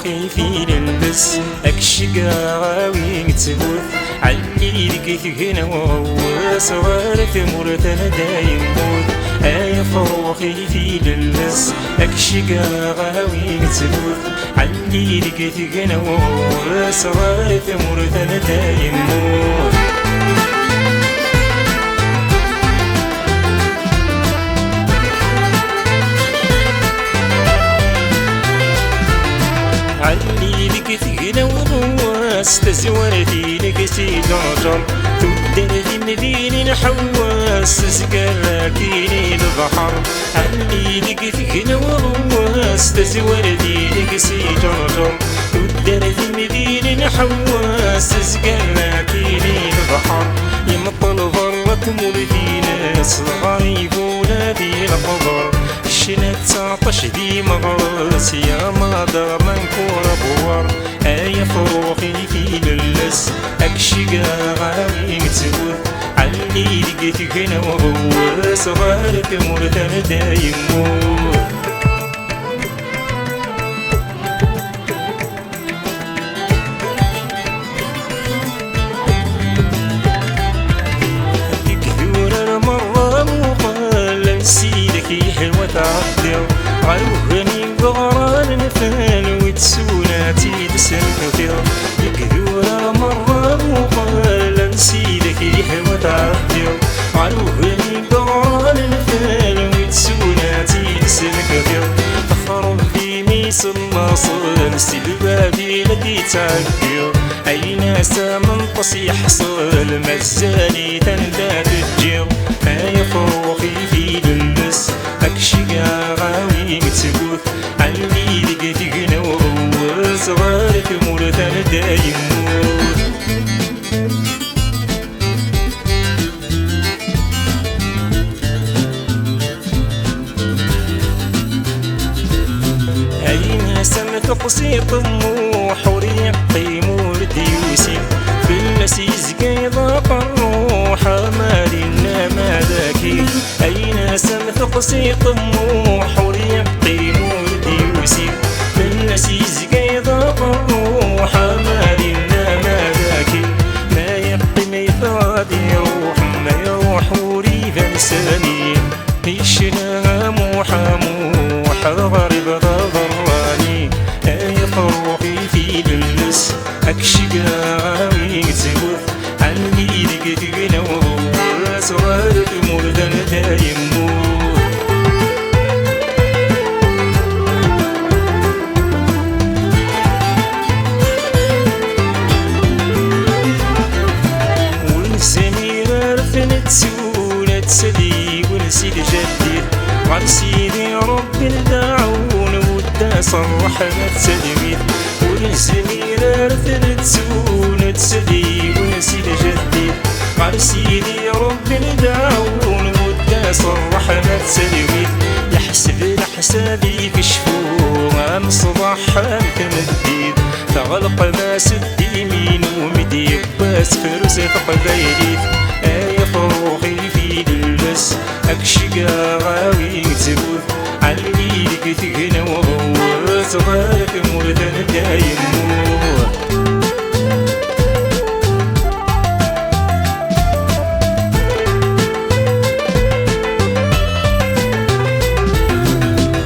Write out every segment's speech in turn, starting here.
فوقي في للبس أكشقا غاوي تبوث علي لك ثقنا وهو صغار ثمور دايم موت يا فوقي في للبس أكشقا غاوي تبوث علي لك ثقنا وهو صغار ثمور دايم موت علي لك ثقنا ونواس تزورتي لك سيدرجم تدري مديني حواس سكراكيني البحر علي لك ثقنا ونواس تزورتي لك سيدرجم تدري مديني حواس سكراكيني البحر يمطل ضرك مولدي ناس الغريب ولادي القبر شنات 19 دي مغرس يا مادر منكور بوار يا فوقي في للس أكشقا غاوي تبوث علي لقيت هنا وهو صغار ثمور دايم موت حلوة تعدل غروهني بغران نفال وتسوناتي تسنفل يكذورة مرة مقال نسيلك حلوة تعدل غروهني بغران نفال وتسوناتي تسنفل تخرب في ميس الناصر نسي البابي التي تعدل أي ناس من تصيح حصل مزاني تندى تجير يا فوقي في للبس أكشقا غاوي تبوث علي لقيت هنا وهو صغار ثمور دايم موت أي ناس تقصي طموح وريقي مولد يوسف في المسيز قيضاق الروح مالنا ما ذاكي أي ناس تقصي طموح وريقي مولد يوسف في المسيز قيضاق الروح مالنا ما ذاكي ما يبقي ما يفادي روح ما يروح وريث لساني يشنا موحى موحى غريب غضراني يا فوقي في للس أكشقا غاوي تبوث علي لقيت هنا وهو صغار ثمور دايم موت والسميرة رفنت سولة سدي ونسيت جدي غنسيدي ربي ندعون ودا صرحنا تسلميت والسميرة رفنت سولة سدي ونسيت جدي غنسيدي ربي ندعون ودا صرحنا تسلميت يحسب لحسابي كشفو غام صباح تمديد تغلق ما سد يمين ومديك باس فرس قبايليت يا فوقي في للبس أكشقا غاوي تبوث علي لقيت هنا وهو صغار ثمور دايم موت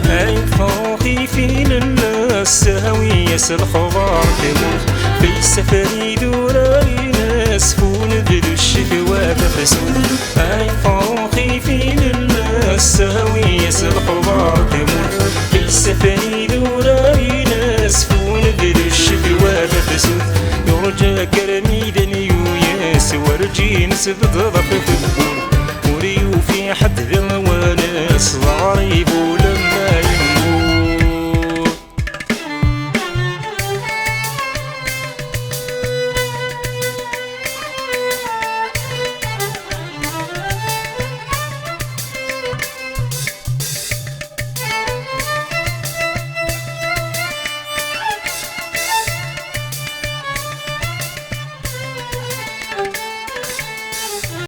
أي فوقي في للناس هوية الخضار تموت في سفري دوري ناس فون ذو الشكوى تفسود أي فوقي في للناس هوية الخضار تموت في سفري دوري ناس فون ذو الشكوى تفسود يرجى كرمي دنيو ياس ورجي نسب ضغط